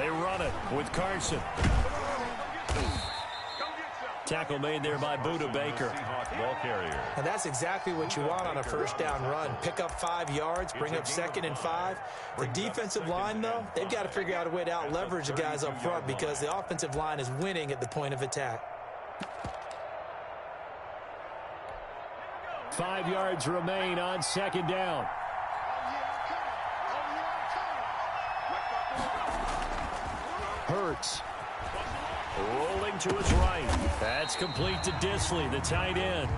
They run it with Carson. Tackle made there by Budda Baker. Ball carrier. And that's exactly what you want on a first down run. Pick up 5 yards, bring up 2nd and 5. The defensive line, though, they've got to figure out a way to out-leverage the guys up front because the offensive line is winning at the point of attack. 5 yards remain on 2nd down. Hurts. Rolling to his right. That's complete to Dissly, the tight end.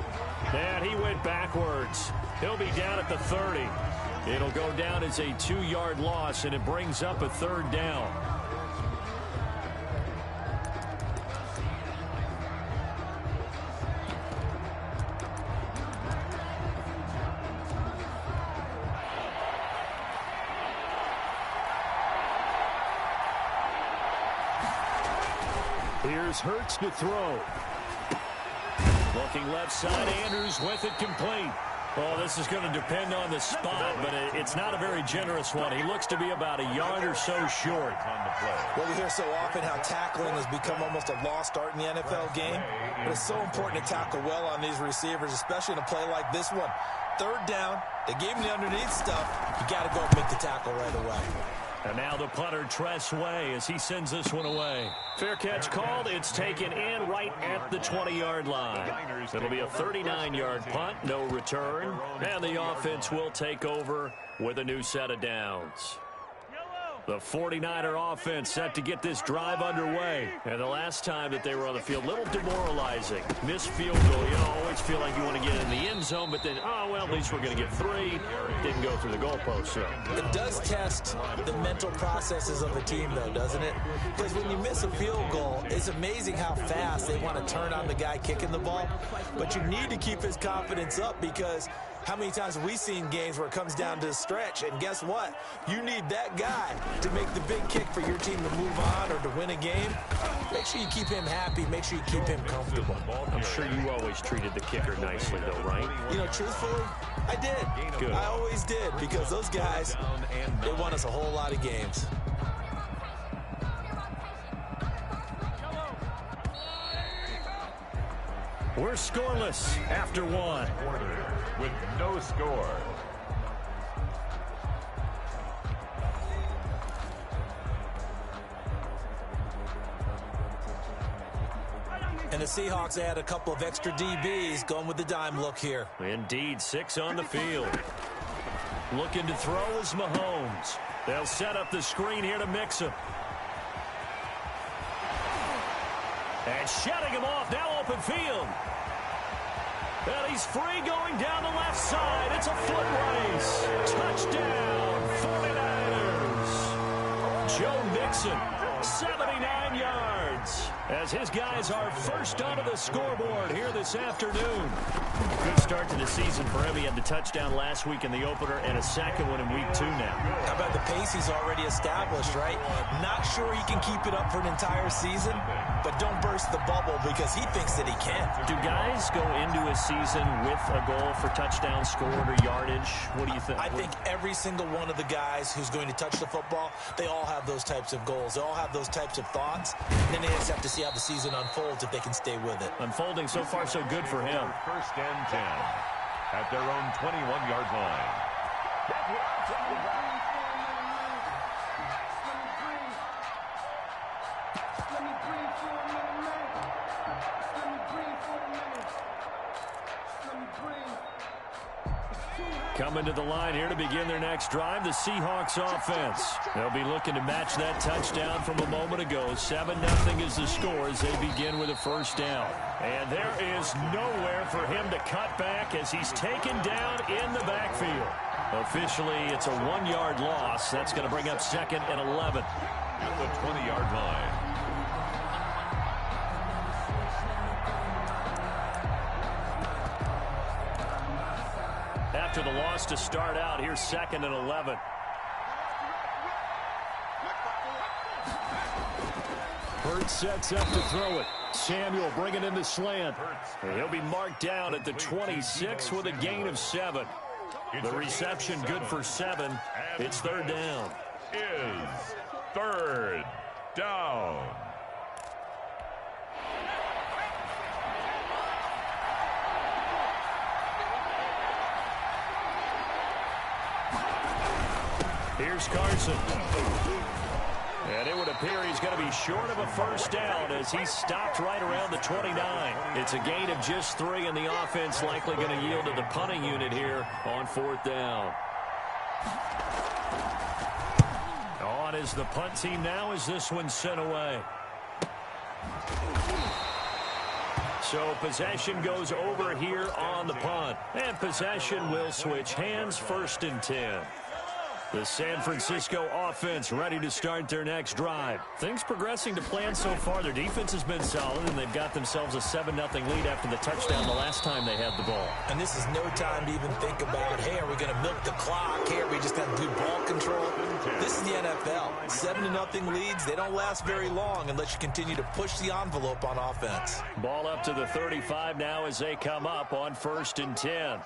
And he went backwards. He'll be down at the 30. It'll go down as a 2-yard loss, and it brings up a 3rd down. Here's Hurts to throw. Looking left side, Andrews with it complete. Well, this is going to depend on the spot, but it's not a very generous one. He looks to be about a yard or so short. Well, we hear so often how tackling has become almost a lost art in the NFL game. But it's so important to tackle well on these receivers, especially in a play like this one. 3rd down, they gave him the underneath stuff. You got to go and make the tackle right away. And now the punter, Tress Way, as he sends this one away. Fair catch called. It's taken in right at the 20-yard line. It'll be a 39-yard punt, no return. And the offense will take over with a new set of downs. The 49er offense set to get this drive underway. And the last time that they were on the field, a little demoralizing. Missed field goal. You always feel like you want to get in the end zone, but then, oh, well, at least we're going to get 3. Didn't go through the goalpost, so. It does test the mental processes of a team, though, doesn't it? Because when you miss a field goal, it's amazing how fast they want to turn on the guy kicking the ball. But you need to keep his confidence up because how many times have we seen games where it comes down to a stretch? And guess what? You need that guy to make the big kick for your team to move on or to win a game. Make sure you keep him happy. Make sure you keep him comfortable. I'm sure you always treated the kicker nicely, though, right? You know, truthfully, I did. Good. I always did because those guys, they won us a whole lot of games. We're scoreless after 1. With no score. And the Seahawks add a couple of extra DBs going with the dime look here. Indeed, 6 on the field. Looking to throw is Mahomes. They'll set up the screen here to Mixon. And shutting him off, now open field. And he's free going down the left side. It's a foot race. Touchdown, 49ers. Joe Mixon, 79 yards. As his guys are first onto the scoreboard here this afternoon. Good start to the season for him. He had the touchdown last week in the opener and a second one in week 2 now. How about the pace he's already established, right? Not sure he can keep it up for an entire season, but don't burst the bubble because he thinks that he can. Do guys go into a season with a goal for touchdown scored or yardage? What do you think? I think every single one of the guys who's going to touch the football, they all have those types of goals. They all have those types of thoughts. And then they just have to see how the season unfolds if they can stay with it. Unfolding so far so good for him. 1st and 10 at their own 21-yard line. Coming to the line here to begin their next drive, the Seahawks offense. They'll be looking to match that touchdown from a moment ago. 7-0 is the score as they begin with a 1st down. And there is nowhere for him to cut back as he's taken down in the backfield. Officially, it's a 1-yard loss. That's going to bring up 2nd and 11. At the 20-yard line. After the loss to start out, here's 2nd and 11. Hurts sets up to throw it. Samuel bringing in the slant. He'll be marked down at the 26 with a gain of 7. The reception good for 7. It's 3rd down. Is 3rd down. Here's Carson. And it would appear he's going to be short of a first down as he stopped right around the 29. It's a gain of just 3, and the offense likely going to yield to the punting unit here on 4th down. On is the punt team now as this one's sent away. So possession goes over here on the punt. And possession will switch hands, 1st and 10. The San Francisco offense ready to start their next drive. Things progressing to plan so far. Their defense has been solid, and they've got themselves a 7-0 lead after the touchdown the last time they had the ball. And this is no time to even think about, hey, are we going to milk the clock? Hey, are we just going to do ball control? This is the NFL. 7-0 leads, they don't last very long unless you continue to push the envelope on offense. Ball up to the 35 now as they come up on 1st and 10.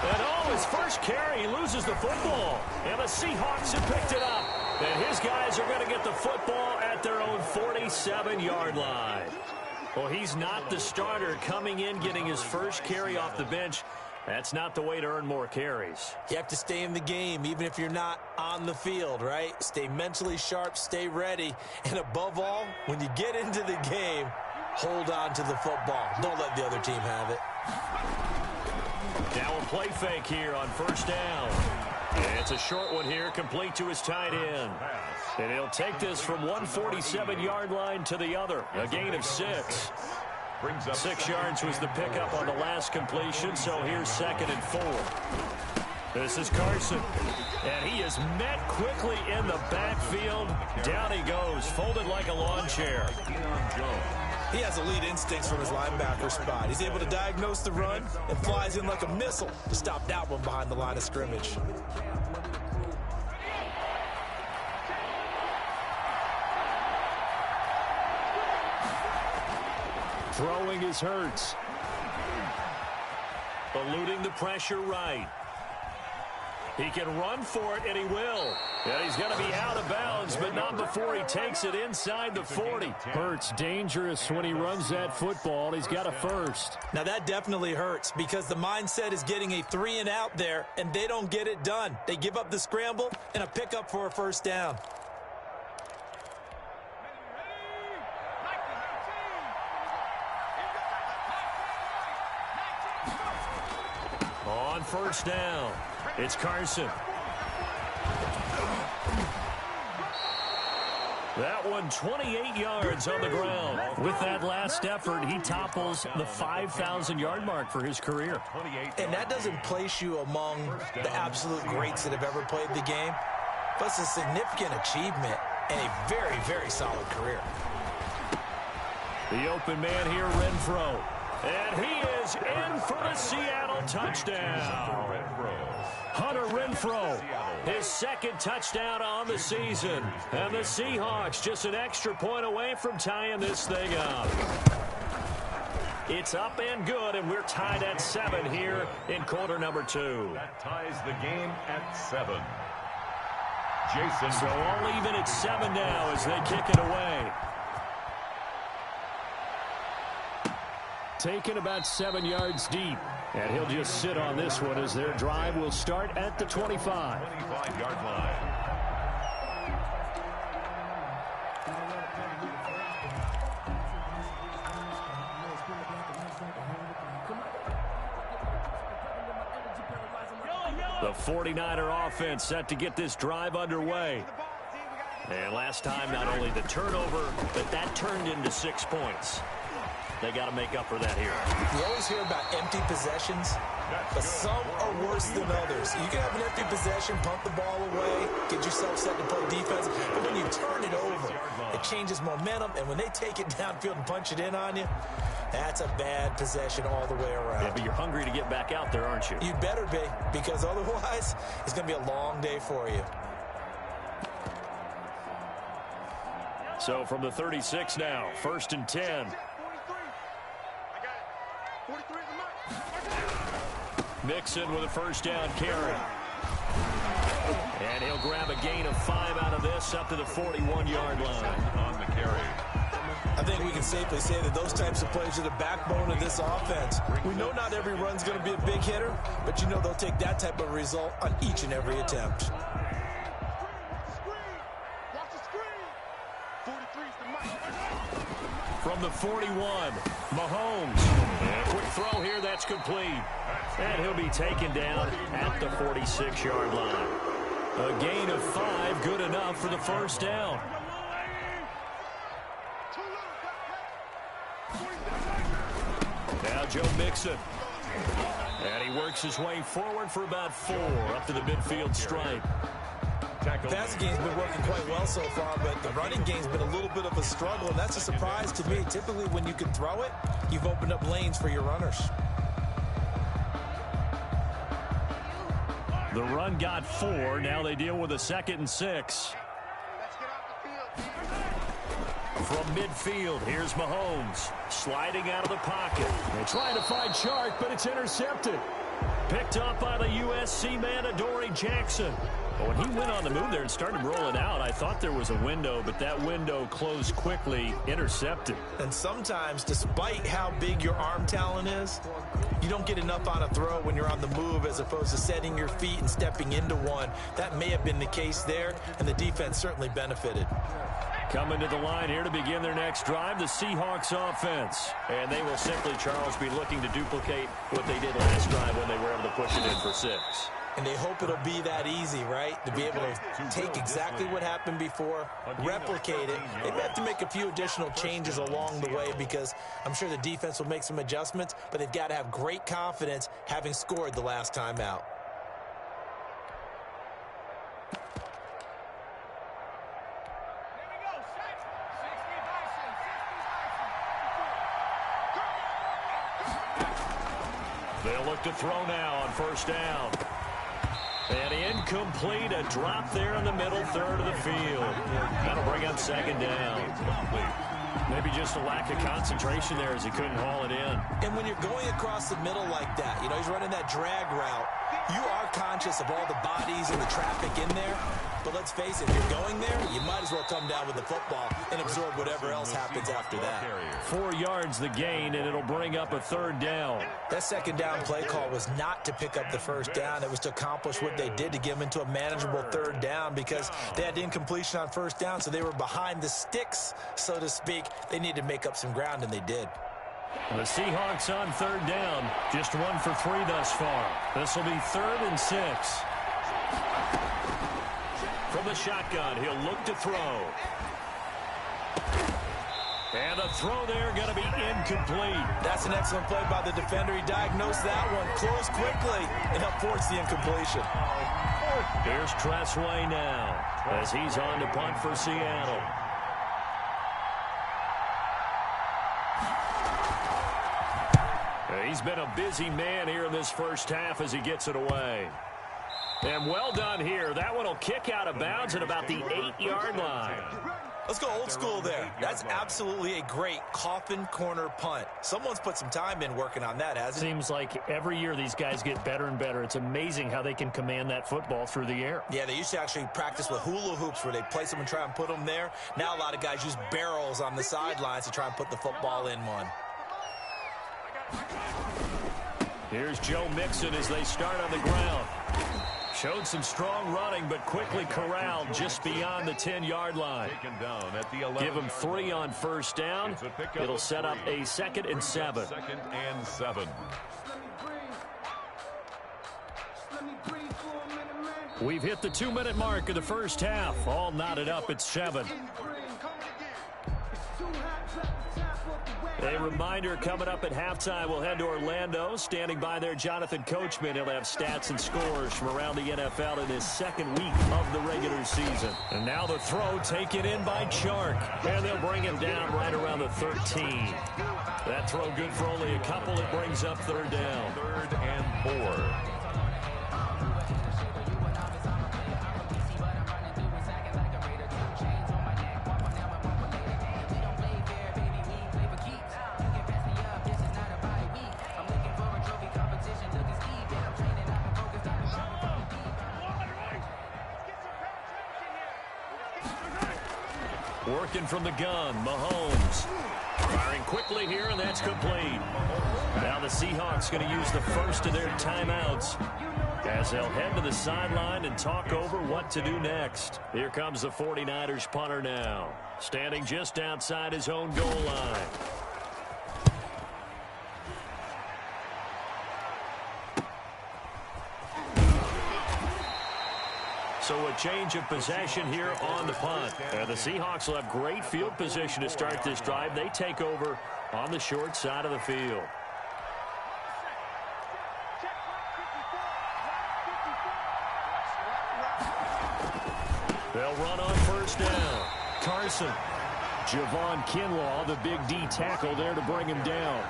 And his first carry, he loses the football. And the Seahawks have picked it up. And his guys are going to get the football at their own 47-yard line. Well, he's not the starter coming in, getting his first carry off the bench. That's not the way to earn more carries. You have to stay in the game, even if you're not on the field, right? Stay mentally sharp, stay ready. And above all, when you get into the game, hold on to the football. Don't let the other team have it. Now a play fake here on 1st down. And it's a short one here, complete to his tight end. And he'll take this from 147-yard line to the other. A gain of 6. 6 yards was the pickup on the last completion, so here's 2nd and 4. This is Carson. And he is met quickly in the backfield. Down he goes, folded like a lawn chair. He has elite instincts from his linebacker spot. He's able to diagnose the run and flies in like a missile to stop that one behind the line of scrimmage. Throwing is Hurts. Eluding the pressure right. He can run for it, and he will. And he's going to be out of bounds, but not before he takes it inside the 40. Hurts dangerous when he runs that football. He's got a first. Now, that definitely hurts because the mindset is getting a 3-and-out there, and they don't get it done. They give up the scramble and a pickup for a first down. On 1st down, it's Carson. That one 28 yards on the ground. With that last effort, he topples the 5,000-yard mark for his career. And that doesn't place you among the absolute greats that have ever played the game, but it's a significant achievement and a very, very solid career. The open man here, Renfro. And he is in for the Seattle touchdown. Hunter Renfro, his 2nd touchdown on the season. And the Seahawks just an extra point away from tying this thing up. It's up and good, and we're tied at 7 here in quarter number 2. That ties the game at 7. Jason. So all even at 7 now as they kick it away. Taken about 7 yards deep. And he'll just sit on this one as their drive will start at the 25. 25-yard line. The 49er offense set to get this drive underway. And last time, not only the turnover, but that turned into 6 points. They got to make up for that here. You always hear about empty possessions, but some are worse than others. You can have an empty possession, pump the ball away, get yourself set to play defense, but when you turn it over, it changes momentum, and when they take it downfield and punch it in on you, that's a bad possession all the way around. Yeah, but you're hungry to get back out there, aren't you? You'd better be, because otherwise, it's going to be a long day for you. So from the 36 now, 1st and 10. Mixon with a first down carry. And he'll grab a gain of 5 out of this up to the 41-yard line. On the carry. I think we can safely say that those types of plays are the backbone of this offense. We know not every run's going to be a big hitter, but you know they'll take that type of result on each and every attempt. From the 41, Mahomes. And a quick throw here, that's complete. And he'll be taken down at the 46-yard line. A gain of 5, good enough for the first down. Now Joe Mixon. And he works his way forward for about 4 up to the midfield stripe. Passing game's been working quite well so far, but the running game's been a little bit of a struggle, and that's a surprise to me. Typically, when you can throw it, you've opened up lanes for your runners. The run got 4. Now they deal with a 2nd and 6. From midfield, here's Mahomes. Sliding out of the pocket. They're trying to find Chark, but it's intercepted. Picked up by the USC man, Adoree Jackson. But when he went on the move there and started rolling out, I thought there was a window, but that window closed quickly, intercepted. And sometimes, despite how big your arm talent is, you don't get enough on a throw when you're on the move as opposed to setting your feet and stepping into one. That may have been the case there, and the defense certainly benefited. Coming to the line here to begin their next drive, the Seahawks offense. And they will simply, Charles, be looking to duplicate what they did last drive when they were able to push it in for 6. And they hope it'll be that easy, right? To be able to take exactly what happened before, replicate it. They may have to make a few additional changes along the way because I'm sure the defense will make some adjustments, but they've got to have great confidence having scored the last time out. They'll look to throw now on first down. And incomplete, a drop there in the middle third of the field. That'll bring up 2nd down. Maybe just a lack of concentration there as he couldn't haul it in. And when you're going across the middle like that, you know, he's running that drag route, you are conscious of all the bodies and the traffic in there. But let's face it, if you're going there, you might as well come down with the football and absorb whatever else happens after that. 4 yards the gain, and it'll bring up a 3rd down. That 2nd down play call was not to pick up the first down. It was to accomplish what they did to get them into a manageable 3rd down because they had incompletion on first down, so they were behind the sticks, so to speak. They needed to make up some ground, and they did. The Seahawks on 3rd down, just 1 for 3 thus far. This will be 3rd and 6. From the shotgun, he'll look to throw. And the throw there going to be incomplete. That's an excellent play by the defender. He diagnosed that one, closed quickly, and helped force the incompletion. Here's Tressway now as he's on to punt for Seattle. He's been a busy man here in this first half as he gets it away. And well done here. That one will kick out of bounds at about the 8-yard line. Let's go old school there. That's absolutely a great coffin corner punt. Someone's put some time in working on that, hasn't it? Seems like every year these guys get better and better. It's amazing how they can command that football through the air. Yeah, they used to actually practice with hula hoops where they place them and try and put them there. Now a lot of guys use barrels on the sidelines to try and put the football in one. Here's Joe Mixon as they start on the ground. Showed some strong running, but quickly corralled just beyond the 10-yard line. Give him 3 on first down. It'll set up a 2nd and 7. 2nd and 7. We've hit the 2-minute mark of the first half. All knotted up at 7. A reminder, coming up at halftime, we'll head to Orlando. Standing by there, Jonathan Coachman. He'll have stats and scores from around the NFL in his 2nd week of the regular season. And now the throw taken in by Chark. And they'll bring him down right around the 13. That throw good for only a couple. It brings up 3rd down. 3rd and 4. Working from the gun, Mahomes. Firing quickly here, and that's complete. Now the Seahawks going to use the first of their timeouts as they'll head to the sideline and talk over what to do next. Here comes the 49ers punter now, standing just outside his own goal line. So a change of possession here on the punt. The Seahawks will have great field position to start this drive. They take over on the short side of the field. They'll run on first down. Carson. Javon Kinlaw, the big D tackle there to bring him down.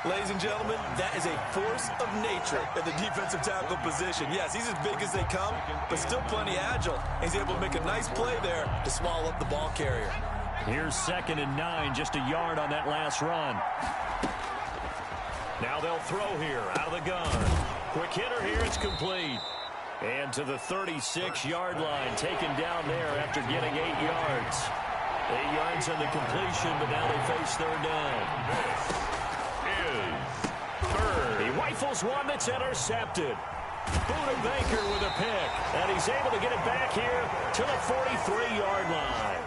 Ladies and gentlemen, that is a force of nature at the defensive tackle position. Yes, he's as big as they come, but still plenty agile. He's able to make a nice play there to swallow up the ball carrier. Here's 2nd and 9, just a yard on that last run. Now they'll throw here out of the gun. Quick hitter here, it's complete. And to the 36-yard line, taken down there after getting 8 yards. 8 yards on the completion, but now they face third down. He rifles one that's intercepted. Buda Baker with a pick. And he's able to get it back here to the 43-yard line.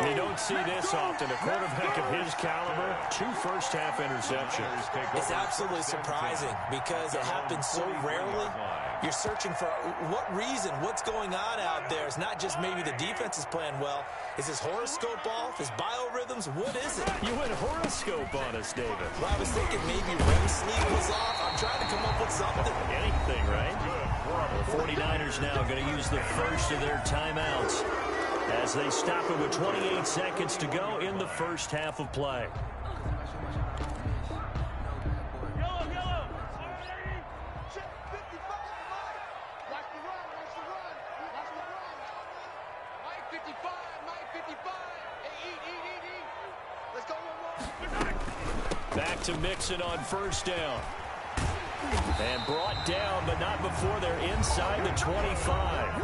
You don't see this often. A quarterback of his caliber, 2 first-half interceptions. It's absolutely surprising because it happens so rarely. You're searching for what reason, what's going on out there. It's not just maybe the defense is playing well. Is his horoscope off? His biorhythms? What is it? You went horoscope on us, David. Well, I was thinking maybe REM sleep was off. I'm trying to come up with something. Anything, right? The 49ers now going to use the first of their timeouts as they stop it with 28 seconds to go in the first half of play. Back to Mixon on first down. And brought down, but not before they're inside the 25.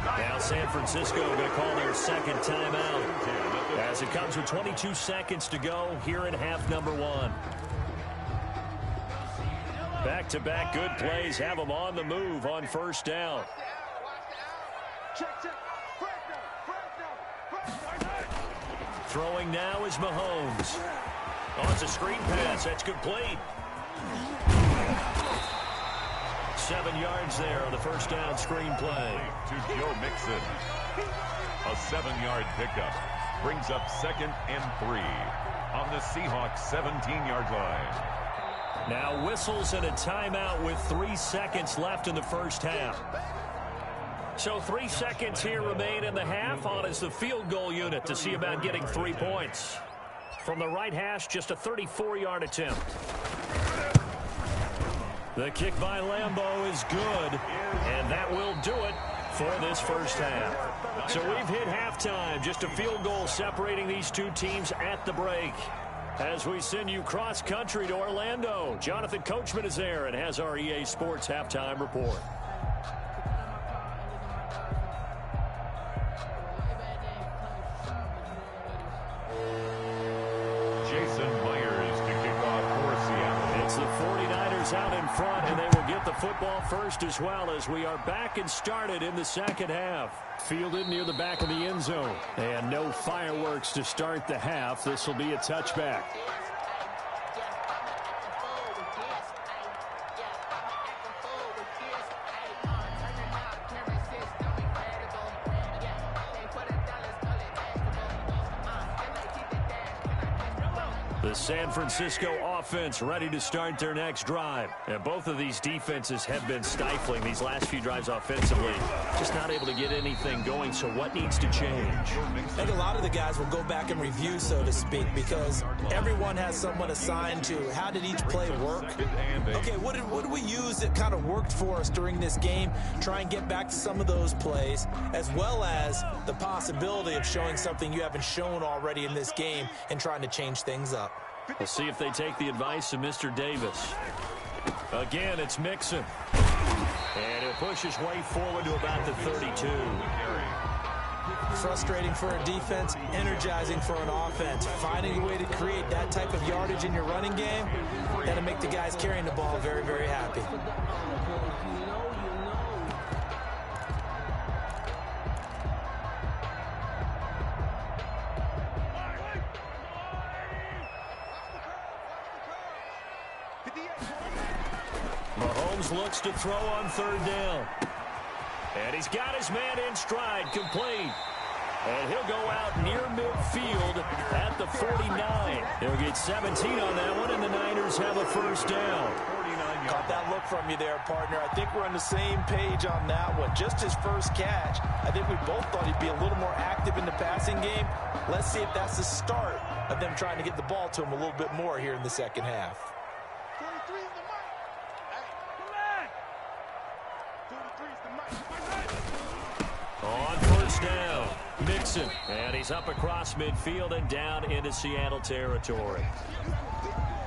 Now San Francisco going to call their second timeout as it comes with 22 seconds to go here in half number 1. Back-to-back good plays have them on the move on first down. Throwing now is Mahomes. Oh, it's a screen pass. That's complete. 7 yards there on the first down screen play. To Joe Mixon. A 7-yard pickup. Brings up 2nd and 3 on the Seahawks 17-yard line. Now whistles and a timeout with 3 seconds left in the first half. So 3 seconds here remain in the half. On is the field goal unit to see about getting 3 points. From the right hash, just a 34-yard attempt. The kick by Lambeau is good, and that will do it for this first half. So we've hit halftime, just a field goal separating these two teams at the break. As we send you cross-country to Orlando, Jonathan Coachman is there and has our EA Sports halftime report. Out in front, and they will get the football first as well as we are back and started in the second half. Fielded near the back of the end zone. And no fireworks to start the half. This will be a touchback. The San Francisco offense ready to start their next drive. And both of these defenses have been stifling these last few drives offensively. Just not able to get anything going, so what needs to change? I think a lot of the guys will go back and review, so to speak, because everyone has someone assigned to how did each play work. Okay, what did we use that kind of worked for us during this game? Try and get back to some of those plays, as well as the possibility of showing something you haven't shown already in this game and trying to change things up. We'll see if they take the advice of Mr. Davis. Again, it's Mixon. And he'll push his way forward to about the 32. Frustrating for a defense, energizing for an offense. Finding a way to create that type of yardage in your running game, that'll make the guys carrying the ball very, very happy. Mahomes looks to throw on third down. And he's got his man in stride, complete. And he'll go out near midfield at the 49. He'll get 17 on that one, and the Niners have a first down. Got that look from you there, partner. I think we're on the same page on that one. Just his first catch, I think we both thought he'd be a little more active in the passing game. Let's see if that's the start of them trying to get the ball to him a little bit more here in the second half. On first down, Mixon. And he's up across midfield and down into Seattle territory.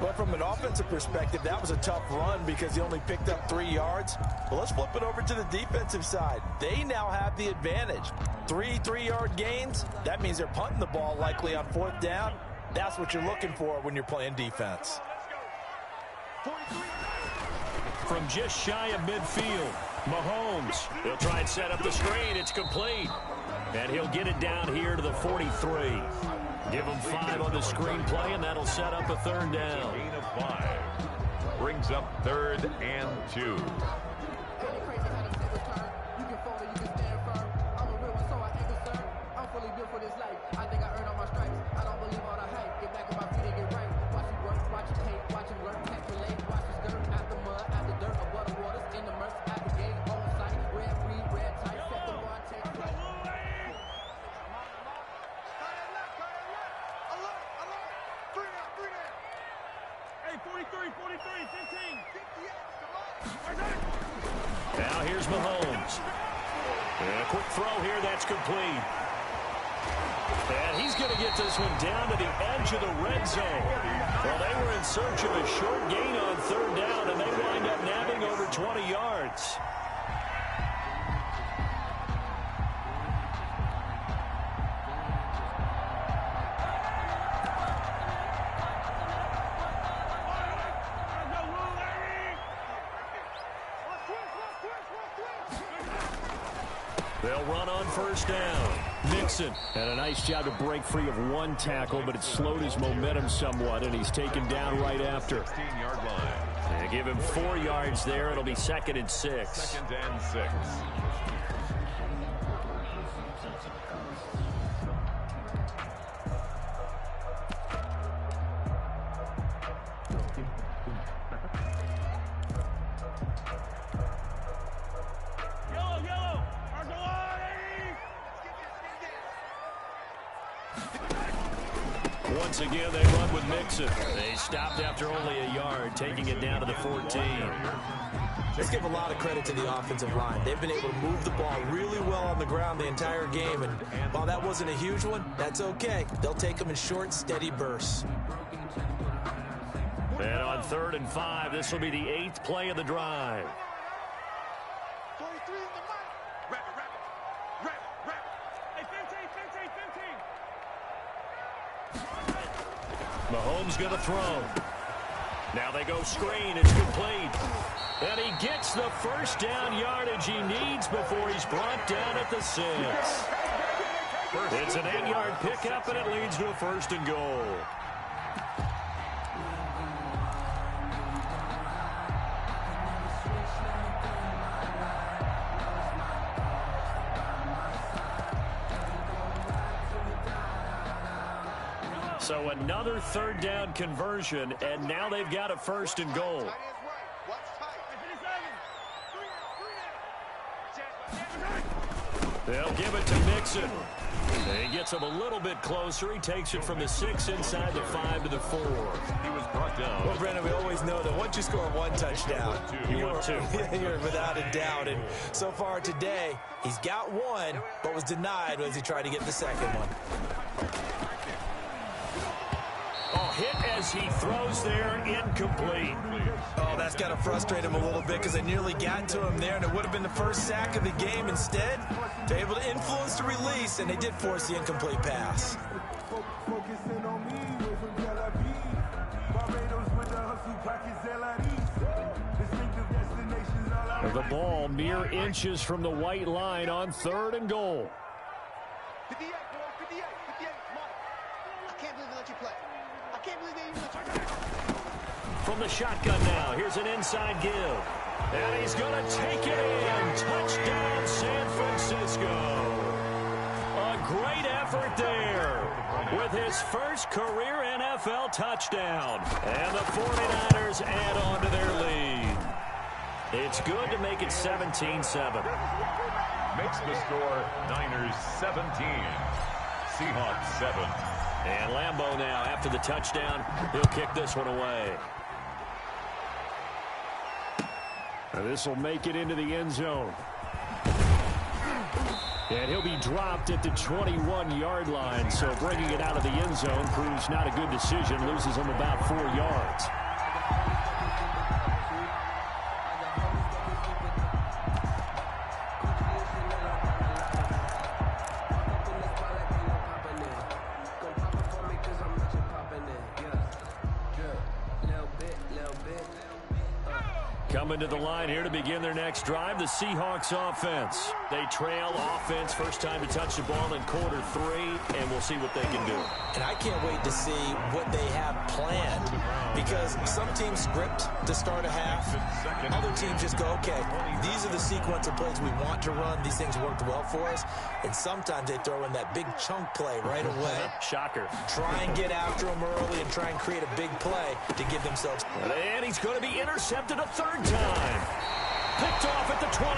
But from an offensive perspective, that was a tough run because he only picked up 3 yards. Well, let's flip it over to the defensive side. They now have the advantage. 3 3-yard gains. That means they're punting the ball likely on fourth down. That's what you're looking for when you're playing defense. From just shy of midfield, Mahomes. He'll try and set up the screen. It's complete. And he'll get it down here to the 43. Give him 5 on the screen play, and that'll set up a third down. Gain of 5. Brings up 3rd and 2. Now here's Mahomes. And a quick throw here, that's complete. And he's going to get this one down to the edge of the red zone. Well, they were in search of a short gain on third down, and they wind up nabbing over 20 yards. They'll run on first down. Mixon. And a nice job to break free of one tackle, but it slowed his momentum somewhat, and he's taken down right after. 16-yard line. They give him 4 yards there. It'll be 2nd and 6. 2nd and 6. Once again, they run with Mixon. They stopped after only a yard, taking it down to the 14. Let's give a lot of credit to the offensive line. They've been able to move the ball really well on the ground the entire game, and while that wasn't a huge one, that's okay. They'll take them in short, steady bursts. And on 3rd and 5, this will be the 8th play of the drive. Mahomes going to throw. Now they go screen. It's complete. And he gets the first down yardage he needs before he's brought down at the 6. It's an 8-yard pickup, and it leads to a 1st and goal. So another 3rd down conversion, and now they've got a 1st and goal. They'll give it to Mixon. He gets him a little bit closer. He takes it from the 6 inside the 5 to the 4. He was brought down. Well, Brandon, we always know that once you score 1 touchdown, You want 2. You're without a doubt. And so far today, he's got 1, but was denied as he tried to get the second one. Oh, hit as as he throws there, incomplete. Oh, that's got to frustrate him a little bit because they nearly got to him there, and it would have been the first sack of the game. Instead, they're able to influence the release, and they did force the incomplete pass. The ball mere inches from the white line on 3rd and goal. 58, boy, 58, 58. I can't believe they let you play. I can't believe they even let you play. From the shotgun now, here's an inside give. And he's going to take it in. Touchdown, San Francisco. A great effort there with his first career NFL touchdown. And the 49ers add on to their lead. It's good to make it 17-7. Makes the score Niners 17, Seahawks 7. And Lambeau now, after the touchdown, he'll kick this one away. This will make it into the end zone. And he'll be dropped at the 21-yard line, so bringing it out of the end zone proves not a good decision, loses him about 4 yards. Coming to the line here to begin their next drive, the Seahawks offense. They trail offense, first time to touch the ball in quarter 3, and we'll see what they can do. And I can't wait to see what they have planned, because some teams script to start a half. Other teams just go, okay, these are the sequence of plays we want to run. These things worked well for us. And sometimes they throw in that big chunk play right away. Shocker. Try and get after them early and try and create a big play to give themselves. And he's going to be intercepted a 3rd time. Picked off at the 28.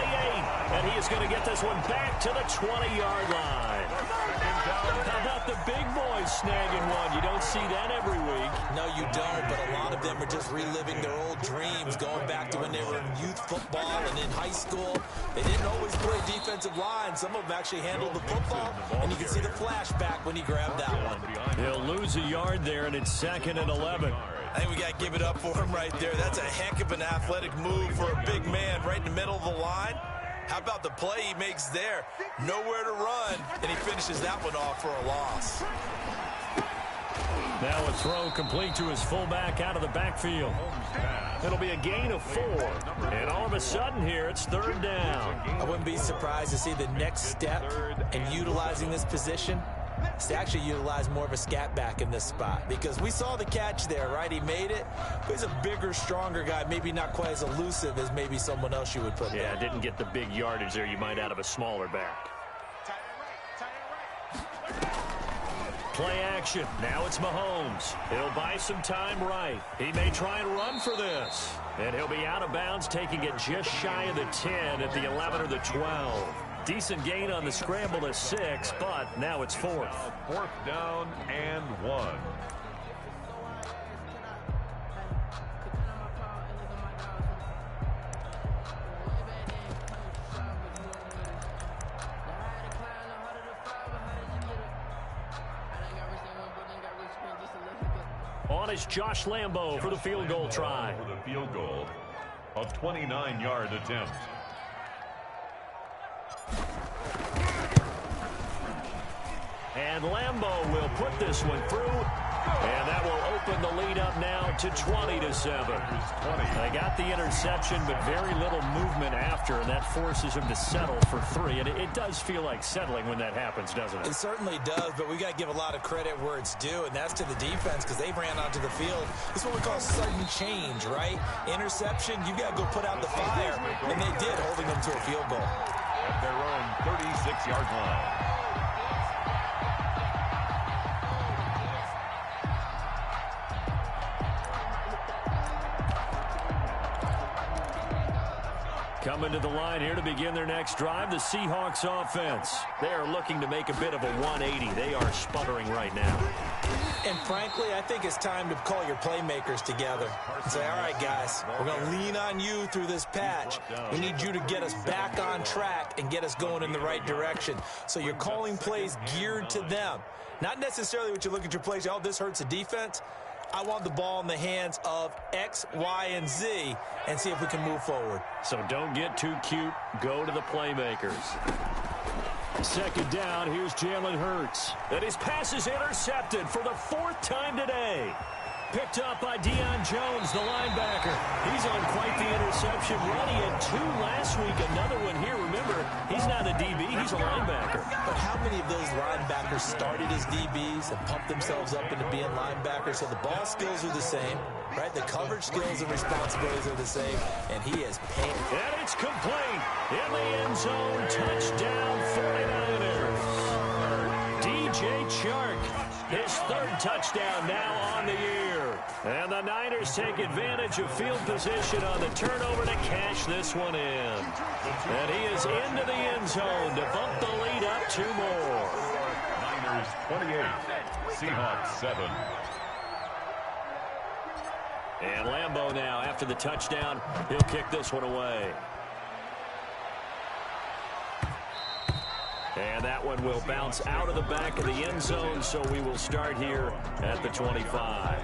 And he is going to get this one back to the 20-yard line. How about the big boys snagging one? You don't see that every week. No, you don't, but a lot of them are just reliving their old dreams, going back to when they were in youth football and in high school. They didn't always play defensive line. Some of them actually handled the football, and you can see the flashback when he grabbed that one. He'll lose a yard there, and it's 2nd and 11. I think we got to give it up for him right there. That's a heck of an athletic move for a big man right in the middle of the line. How about the play he makes there? Nowhere to run, and he finishes that one off for a loss. Now a throw complete to his fullback out of the backfield. It'll be a gain of 4. And all of a sudden here, it's 3rd down. I wouldn't be surprised to see the next step in utilizing this position is to actually utilize more of a scat back in this spot, because we saw the catch there, right? He made it, but he's a bigger, stronger guy, maybe not quite as elusive as maybe someone else you would put there. Yeah, didn't get the big yardage there you might out of a smaller back. Play action. Now it's Mahomes. He'll buy some time right. He may try and run for this. And he'll be out of bounds, taking it just shy of the 10 at the 11 or the 12. Decent gain on the scramble to 6, but now it's 4th. 4th down and 1. On is Josh Lambeau for the field goal try. For the field goal, a 29-yard attempt. And Lambeau will put this one through. And that will open the lead up now to 20-7. They got the interception, but very little movement after, and that forces him to settle for 3. And it does feel like settling when that happens, doesn't it? It certainly does, but we got to give a lot of credit where it's due, and that's to the defense, because they ran onto the field. This is what we call sudden change, right? Interception, you got to go put out the fire, and they did, holding them to a field goal. At their own 36-yard line. Coming to the line here to begin their next drive, the Seahawks offense. They are looking to make a bit of a 180. They are sputtering right now. And frankly, I think it's time to call your playmakers together and say, all right, guys, we're going to lean on you through this patch. We need you to get us back on track and get us going in the right direction. So you're calling plays geared to them. Not necessarily what you look at your plays, oh, this hurts the defense. I want the ball in the hands of X, Y, and Z and see if we can move forward. So don't get too cute. Go to the playmakers. Second down, here's Jalen Hurts. And his pass is intercepted for the 4th time today. Picked up by Deion Jones, the linebacker. He's on quite the interception run. He had 2 last week, another one here. Remember, he's not a DB, he's a linebacker. But how many of those linebackers started as DBs and pumped themselves up into being linebackers? So the ball skills are the same, right? The coverage skills and responsibilities are the same, and he is paying. And it's complete. In the end zone, touchdown 49ers. DJ Chark, his 3rd touchdown now on the year. And the Niners take advantage of field position on the turnover to cash this one in. And he is into the end zone to bump the lead up 2 more. Niners 28, Seahawks 7. And Lambeau now, after the touchdown, he'll kick this one away. And that one will bounce out of the back of the end zone, so we will start here at the 25.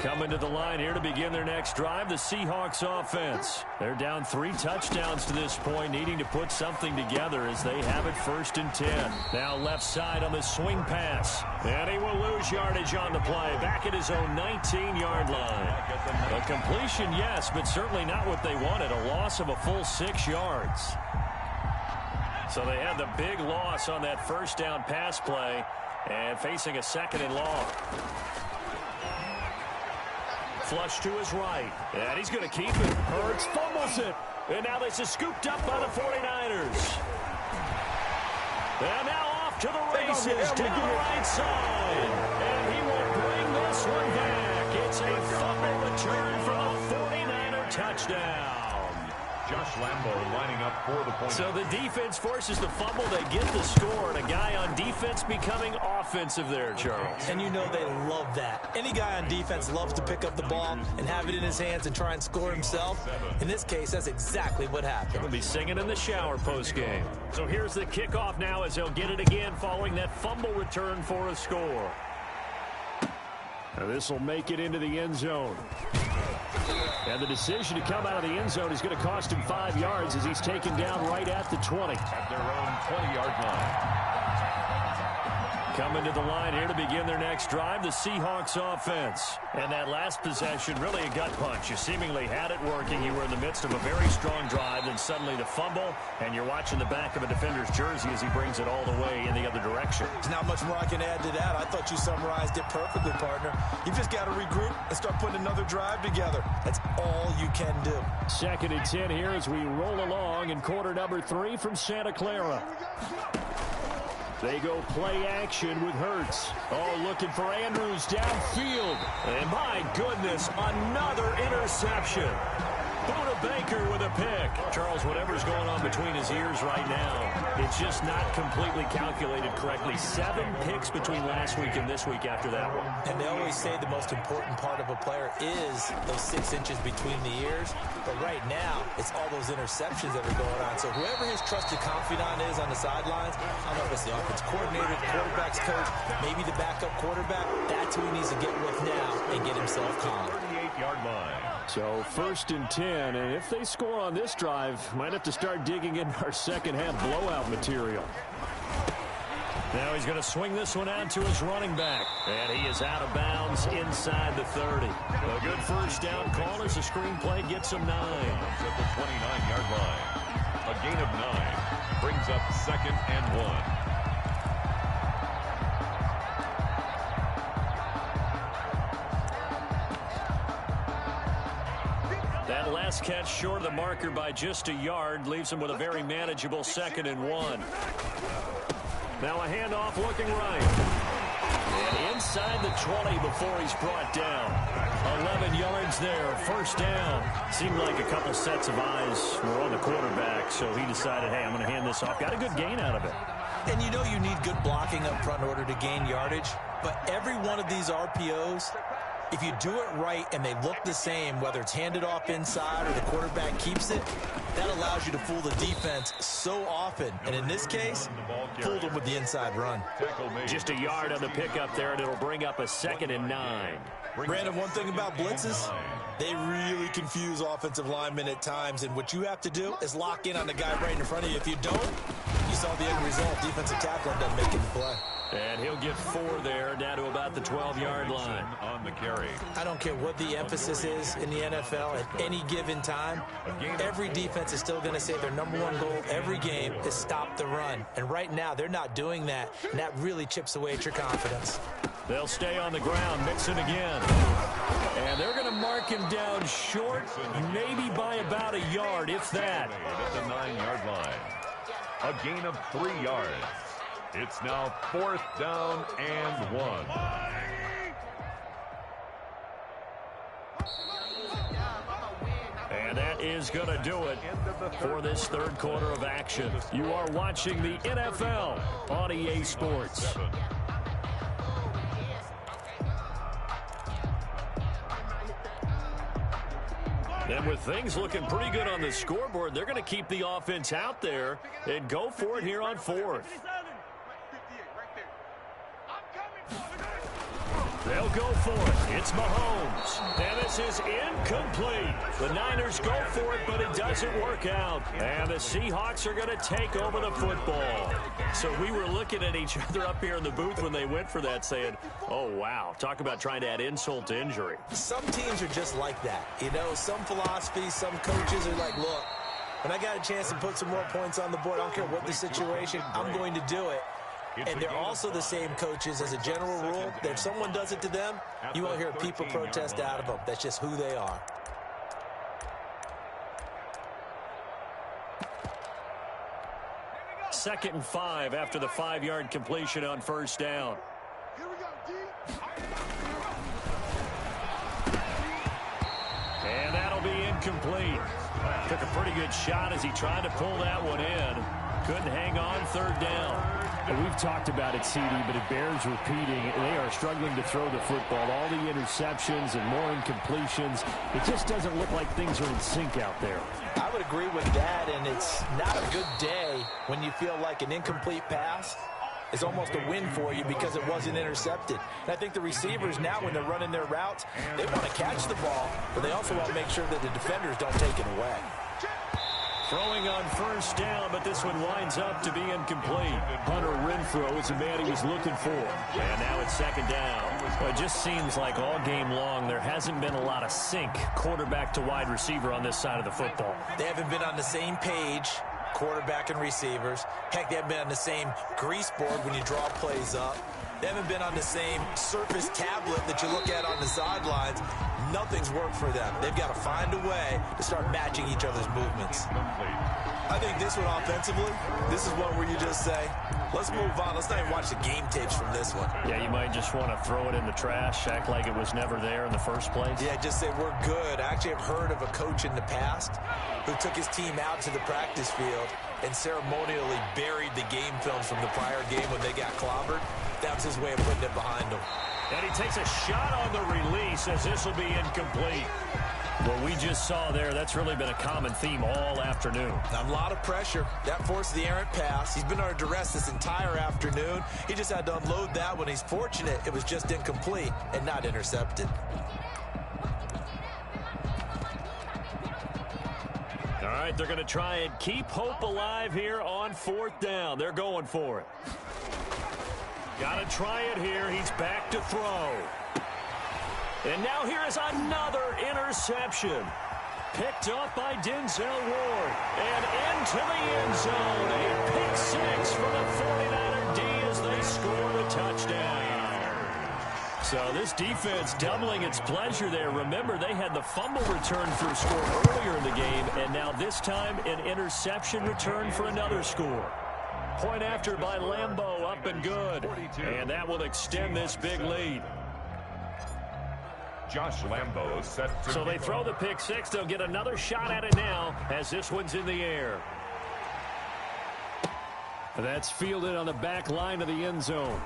Coming to the line here to begin their next drive, the Seahawks offense. They're down 3 touchdowns to this point, needing to put something together as they have it 1st and 10. Now left side on the swing pass. And he will lose yardage on the play, back at his own 19-yard line. A completion, yes, but certainly not what they wanted, a loss of a full 6 yards. So they had the big loss on that 1st down pass play and facing a 2nd and long. Flush to his right. And he's going to keep it. Hurts fumbles it. And now this is scooped up by the 49ers. And now off to the races down the right side. And he will bring this one back. It's a fumble return for a 49er touchdown. Josh Lambeau lining up for the point. So the defense forces the fumble. They get the score, and a guy on defense becoming offensive there, Charles. And you know they love that. Any guy on defense loves to pick up the ball and have it in his hands and try and score himself. In this case, that's exactly what happened. He'll be singing in the shower post-game. So here's the kickoff now as he'll get it again following that fumble return for a score. Now this will make it into the end zone. And the decision to come out of the end zone is going to cost him 5 yards as he's taken down right at the 20. At their own 20-yard line. Coming to the line here to begin their next drive, the Seahawks offense. And that last possession, really a gut punch. You seemingly had it working. You were in the midst of a very strong drive, then suddenly the fumble, and you're watching the back of a defender's jersey as he brings it all the way in the other direction. There's not much more I can add to that. I thought you summarized it perfectly, partner. You've just got to regroup and start putting another drive together. That's all you can do. 2nd and 10 here as we roll along in quarter number 3 from Santa Clara. They go play action with Hurts. Oh, looking for Andrews downfield. And my goodness, another interception. Buda Baker with a pick. Charles, whatever's going on between his ears right now, it's just not completely calculated correctly. 7 picks between last week and this week after that one. And they always say the most important part of a player is those 6 inches between the ears. But right now, it's all those interceptions that are going on. So whoever his trusted confidant is on the sidelines, I don't know if it's the offense coordinator, the quarterback's coach, maybe the backup quarterback, that's who he needs to get with now and get himself calm. 38-yard line. So 1st and 10, and if they score on this drive, might have to start digging in our second half blowout material. Now he's going to swing this one out to his running back, and he is out of bounds inside the 30. A good 1st down call as the screenplay gets him 9. At the 29-yard line. A gain of 9 brings up 2nd and 1. That last catch short of the marker by just a yard leaves him with a very manageable 2nd and 1. Now a handoff looking right. And inside the 20 before he's brought down. 11 yards there, 1st down. Seemed like a couple sets of eyes were on the quarterback, so he decided, hey, I'm going to hand this off. Got a good gain out of it. And you know you need good blocking up front in order to gain yardage. But every one of these RPOs If you do it right and they look the same, whether it's handed off inside or the quarterback keeps it, that allows you to fool the defense so often. And in this case, fooled them with the inside run. Just a yard on the pickup there, and it'll bring up a 2nd and 9. Brandon, one thing about blitzes, they really confuse offensive linemen at times, and what you have to do is lock in on the guy right in front of you. If you don't, you saw the end result. Defensive tackle ended up making the play. And he'll get 4 there, down to about the 12-yard line. On the carry. I don't care what the emphasis is in the NFL at any given time. Every defense is still going to say their #1 goal every game is stop the run. And right now, they're not doing that, and that really chips away at your confidence. They'll stay on the ground, Mixon again. And they're going to mark him down short, maybe by about a yard, if that. At the 9-yard line. A gain of 3 yards. It's now 4th down and 1. And that is going to do it for this 3rd quarter of action. You are watching the NFL on EA Sports. And with things looking pretty good on the scoreboard, they're going to keep the offense out there and go for it here on 4th. They'll go for it. It's Mahomes. And this is incomplete. The Niners go for it, but it doesn't work out. And the Seahawks are going to take over the football. So we were looking at each other up here in the booth when they went for that, saying, oh, wow. Talk about trying to add insult to injury. Some teams are just like that. You know, some philosophies, some coaches are like, look, when I got a chance to put some more points on the board, I don't care what the situation, I'm going to do it. And they're also the same coaches as a general rule that if someone does it to them, you won't hear people protest out of them. That's just who they are. Second and 5 after the 5-yard completion on 1st down. Here we go, D. And that'll be incomplete. Took a pretty good shot as he tried to pull that one in. Couldn't hang on 3rd down. And we've talked about it, CD, but it bears repeating. They are struggling to throw the football. All the interceptions and more incompletions. It just doesn't look like things are in sync out there. I would agree with that, and it's not a good day when you feel like an incomplete pass is almost a win for you because it wasn't intercepted. And I think the receivers now, when they're running their routes, they want to catch the ball, but they also want to make sure that the defenders don't take it away. Throwing on 1st down, but this one winds up to be incomplete. Hunter Renfrow is the man he was looking for. And now it's 2nd down. Well, it just seems like all game long there hasn't been a lot of sync quarterback to wide receiver on this side of the football. They haven't been on the same page, quarterback and receivers. Heck, they haven't been on the same grease board when you draw plays up. They haven't been on the same surface tablet that you look at on the sidelines. Nothing's worked for them. They've got to find a way to start matching each other's movements. I think this one offensively, this is one where you just say, let's move on. Let's not even watch the game tapes from this one. Yeah, you might just want to throw it in the trash, act like it was never there in the first place. Yeah, just say we're good. I actually have heard of a coach in the past who took his team out to the practice field and ceremonially buried the game films from the prior game when they got clobbered. That was his way of putting it behind him. And he takes a shot on the release as this will be incomplete. What we just saw there, that's really been a common theme all afternoon. A lot of pressure. That forced the errant pass. He's been under duress this entire afternoon. He just had to unload that one. He's fortunate it was just incomplete and not intercepted. All right, they're going to try and keep hope alive here on 4th down. They're going for it. Got to try it here. He's back to throw. And now here is another interception. Picked up by Denzel Ward. And into the end zone. A pick 6 for the 49er D as they score a touchdown. So this defense doubling its pleasure there. Remember, they had the fumble return for a score earlier in the game. And now this time an interception return for another score. Point after by Lambo, up and good. And that will extend this big lead. Josh Lambo set to... So they throw the pick 6. They'll get another shot at it now as this one's in the air. That's fielded on the back line of the end zone.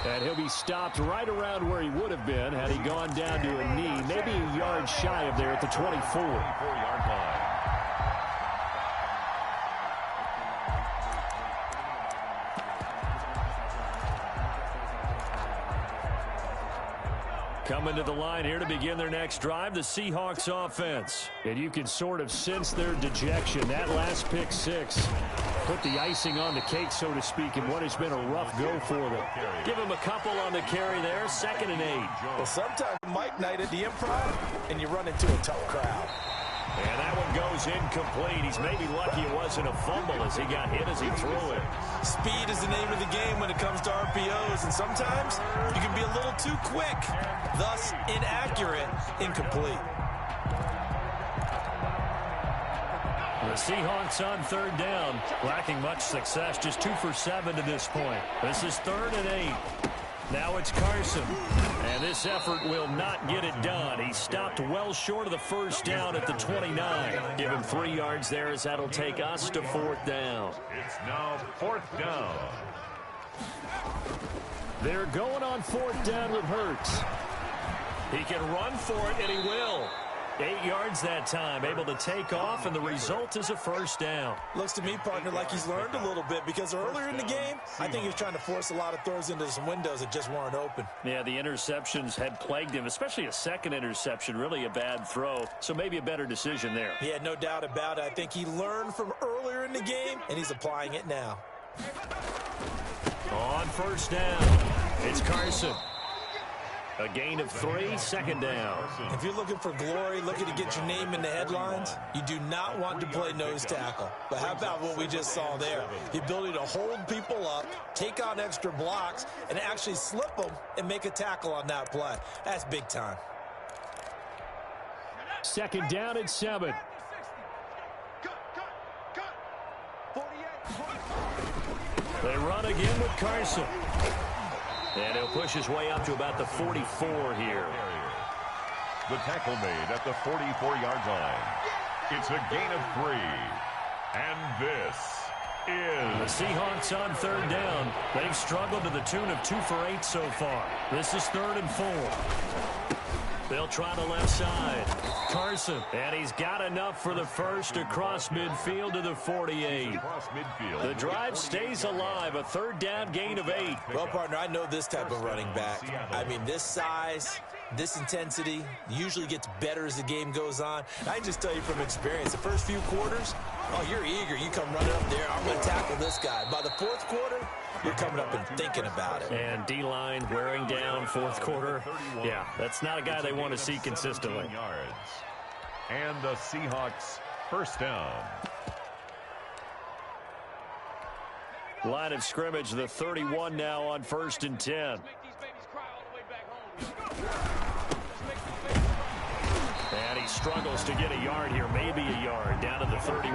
And he'll be stopped right around where he would have been had he gone down to a knee, maybe a yard shy of there at the 24. 24-yard line. Coming to the line here to begin their next drive, the Seahawks offense. And you can sort of sense their dejection. That last pick six put the icing on the cake, so to speak, in what has been a rough go for them. Give him a couple on the carry there, 2nd and 8. Well, sometimes Mike Knight at the Improv, and you run into a tough crowd. And that one goes incomplete. He's maybe lucky it wasn't a fumble as he got hit as he threw it. Speed is the name of the game when it comes to RPOs, and sometimes you can be a little too quick, thus inaccurate, incomplete. The Seahawks on 3rd down, lacking much success, just 2 for 7 to this point. This is 3rd and 8. Now it's Carson, and this effort will not get it done. He stopped well short of the first down at the 29. Give him 3 yards there as that'll take us to 4th down. It's now 4th down. They're going on 4th down with Hurts. He can run for it, and he will. 8 yards that time, able to take off, and the result is a 1st down. Looks to me, partner, like he's learned a little bit, because earlier in the game, I think he was trying to force a lot of throws into some windows that just weren't open. Yeah, the interceptions had plagued him, especially a second interception, really a bad throw, so maybe a better decision there. Yeah, no doubt about it. I think he learned from earlier in the game, and he's applying it now. On 1st down, it's Carson. A gain of 3, 2nd down. If you're looking for glory, looking to get your name in the headlines, you do not want to play nose tackle. But how about what we just saw there? The ability to hold people up, take on extra blocks, and actually slip them and make a tackle on that play. That's big time. 2nd down and 7. They run again with Carson. And he'll push his way up to about the 44 here. The tackle made at the 44-yard line. It's a gain of 3. And this is... The Seahawks on 3rd down. They've struggled to the tune of 2 for 8 so far. This is 3rd and 4. They'll try the left side. Carson, and he's got enough for the first across midfield to the 48. The drive stays alive, a 3rd down gain of 8. Well, partner, I know this type of running back. I mean, this size, this intensity usually gets better as the game goes on. I can just tell you from experience, the first few quarters, oh, you're eager. You come running up there, I'm going to tackle this guy. By the 4th quarter, you're coming up and thinking about it. And D-line wearing down 4th quarter. Yeah, that's not a guy they want to see consistently. And the Seahawks 1st down. Line of scrimmage, the 31 now on 1st and 10. And he struggles to get a yard here, maybe a yard, down to the 31.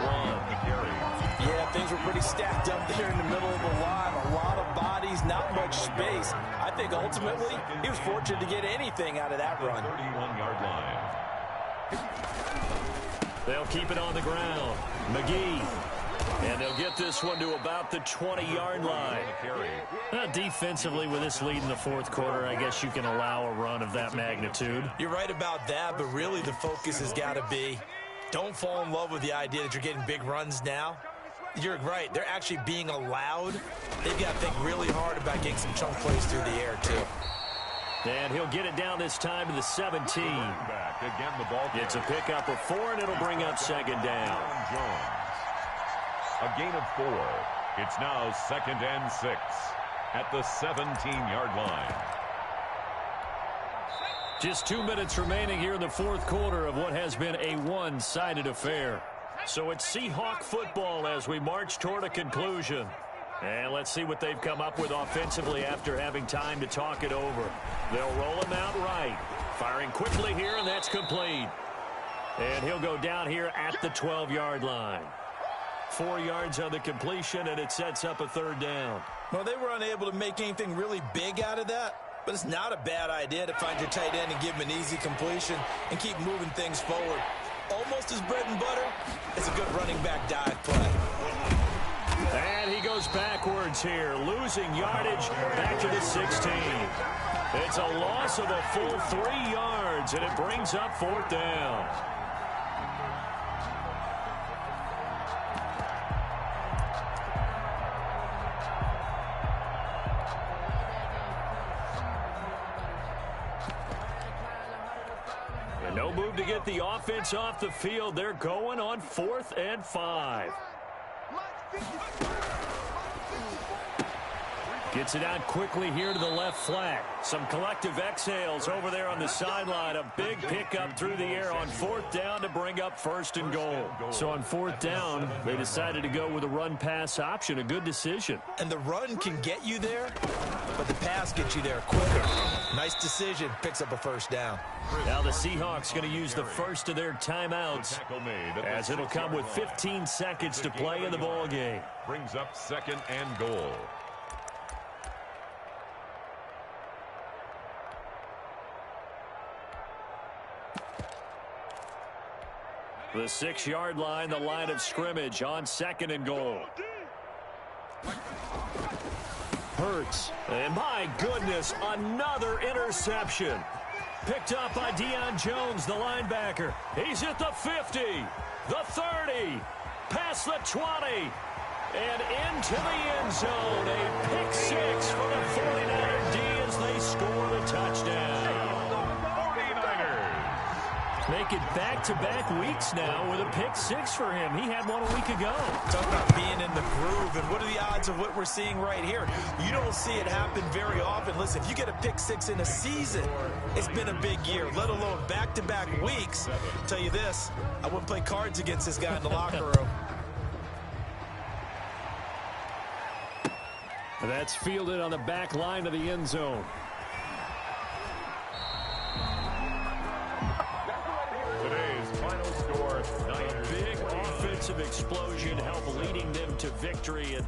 Yeah, things were pretty stacked up there in the middle of the line. A lot of bodies, not much space. I think ultimately he was fortunate to get anything out of that run. 31-yard line. They'll keep it on the ground. McGee. And they'll get this one to about the 20-yard line. Defensively, with this lead in the 4th quarter, I guess you can allow a run of that magnitude. You're right about that, but really the focus has got to be, don't fall in love with the idea that you're getting big runs now. You're right. They're actually being allowed. They've got to think really hard about getting some chunk plays through the air, too. And he'll get it down this time to the 17. Again, the ball it's a pickup of 4, and it'll bring up 2nd down. Jones. A gain of 4. It's now 2nd and 6 at the 17-yard line. Just 2 minutes remaining here in the 4th quarter of what has been a one-sided affair. So it's Seahawk football as we march toward a conclusion. And let's see what they've come up with offensively after having time to talk it over. They'll roll him out right. Firing quickly here, and that's complete. And he'll go down here at the 12-yard line. 4 yards on the completion, and it sets up a 3rd down. Well, they were unable to make anything really big out of that, but it's not a bad idea to find your tight end and give him an easy completion and keep moving things forward. Almost as bread and butter as a good running back dive play. And he goes backwards here, losing yardage back to the 16. It's a loss of a full 3 yards, and it brings up 4th down. And no move to get the offense off the field. They're going on 4th and 5. Gets it out quickly here to the left flat. Some collective exhales over there on the sideline. A big pickup through the air on 4th down to bring up 1st and goal. So on 4th down, they decided to go with a run-pass option. A good decision. And the run can get you there, but the pass gets you there quicker. Nice decision. Picks up a 1st down. Now the Seahawks going to use the first of their timeouts, as it'll come with 15 seconds to play in the ball game. Brings up 2nd and goal. The 6-yard line, the line of scrimmage on 2nd and goal. Hurts. And my goodness, another interception. Picked up by Deion Jones, the linebacker. He's at the 50, the 30, past the 20, and into the end zone. A pick 6 for the 49er D as they score the touchdown. Make it back-to-back weeks now with a pick 6 for him. He had one a week ago. Talk about being in the groove, and what are the odds of what we're seeing right here? You don't see it happen very often. Listen, if you get a pick 6 in a season, it's been a big year, let alone back-to-back weeks. I'll tell you this, I wouldn't play cards against this guy in the locker room. That's fielded on the back line of the end zone. Explosion help leading them to victory, and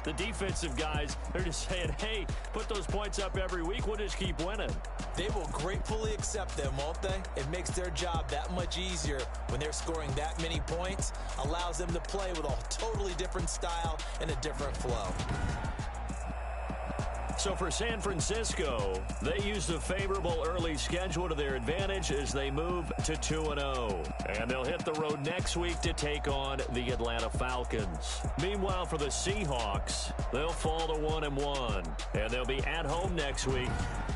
the defensive guys, they're just saying, hey, put those points up every week, we'll just keep winning. They will gratefully accept them, won't they? It makes their job that much easier when they're scoring that many points, allows them to play with a totally different style and a different flow. So for San Francisco, they used a favorable early schedule to their advantage as they move to 2-0. And they'll hit the road next week to take on the Atlanta Falcons. Meanwhile, for the Seahawks, they'll fall to 1-1. And they'll be at home next week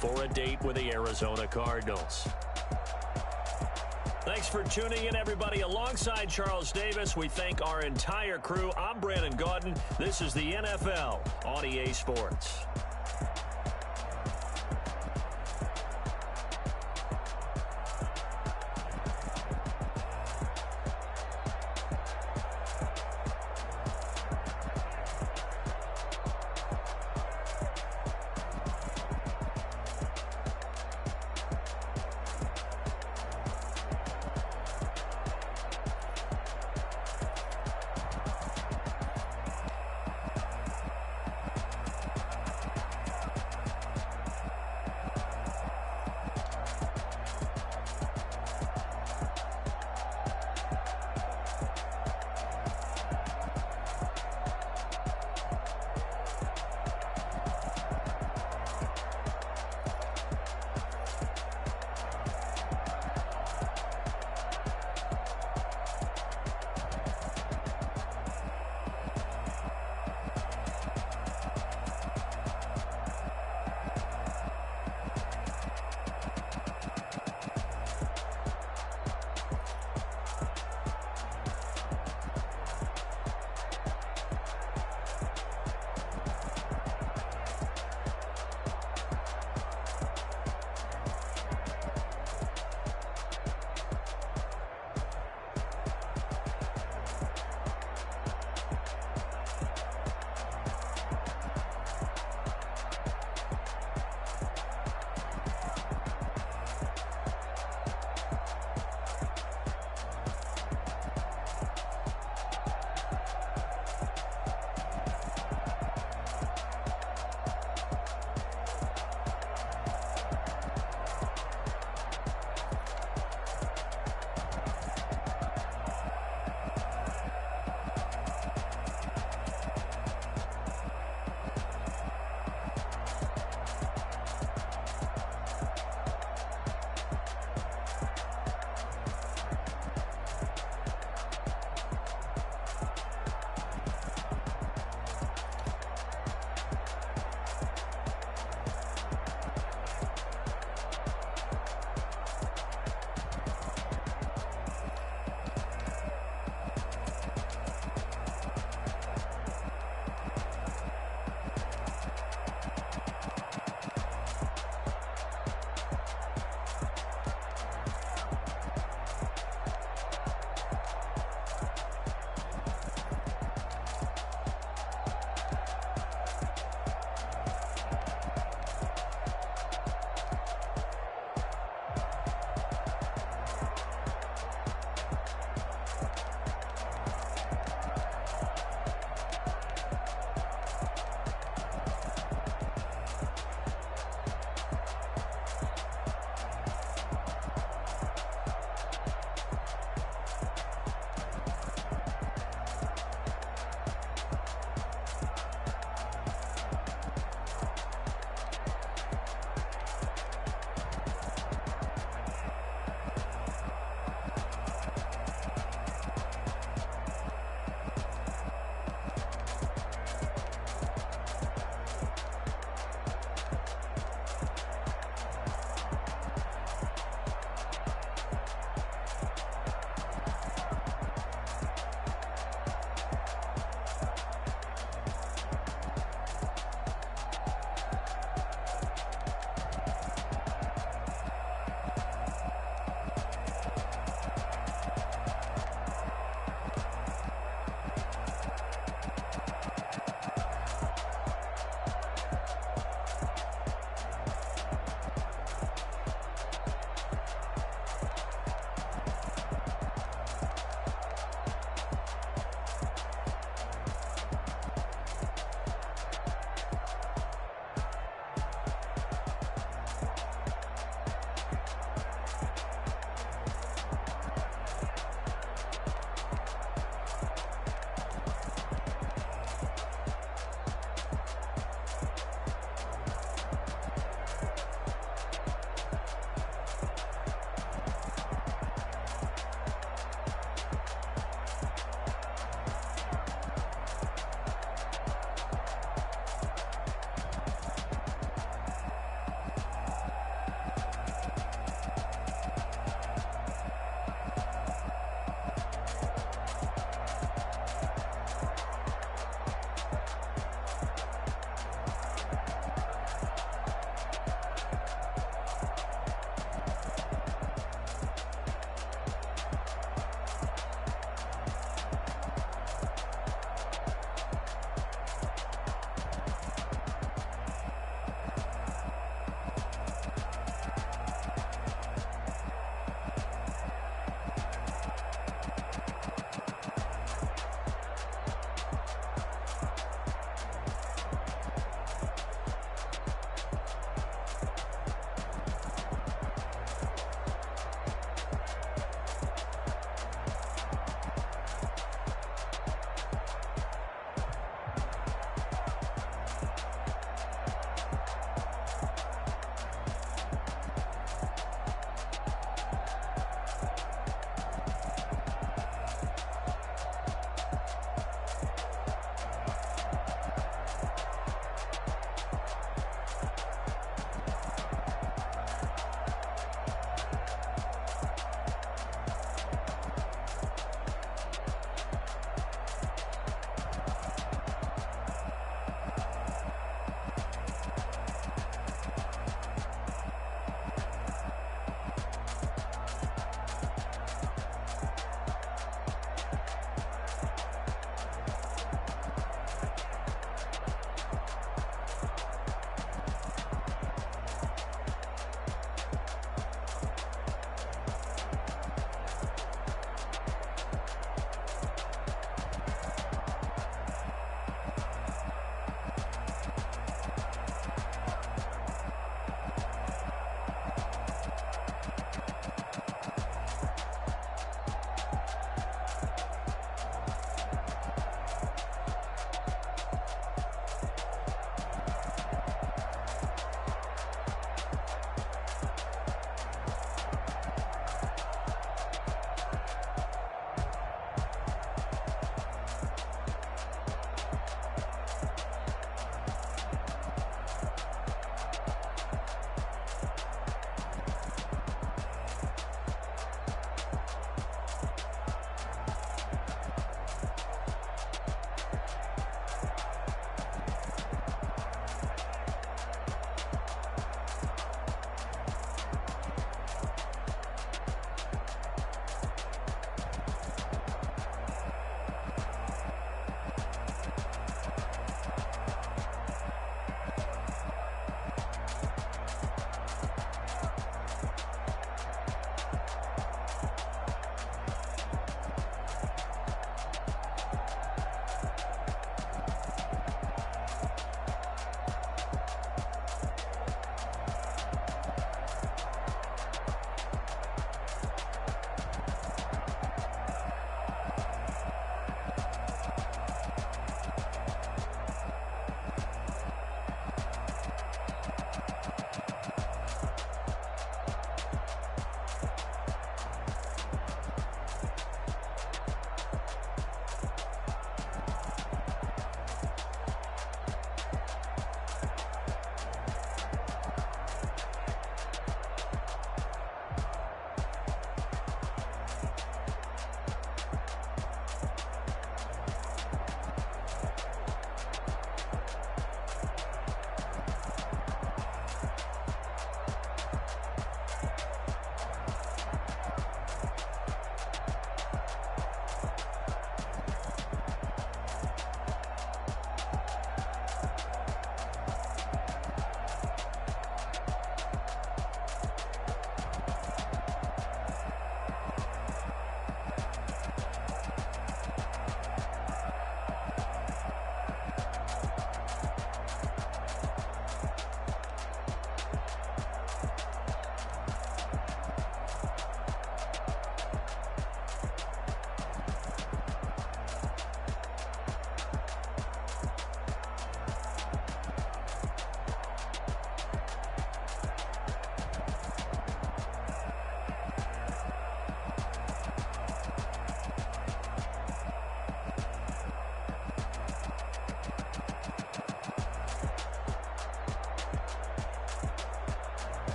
for a date with the Arizona Cardinals. Thanks for tuning in, everybody. Alongside Charles Davis, we thank our entire crew. I'm Brandon Gaudin. This is the NFL on EA Sports.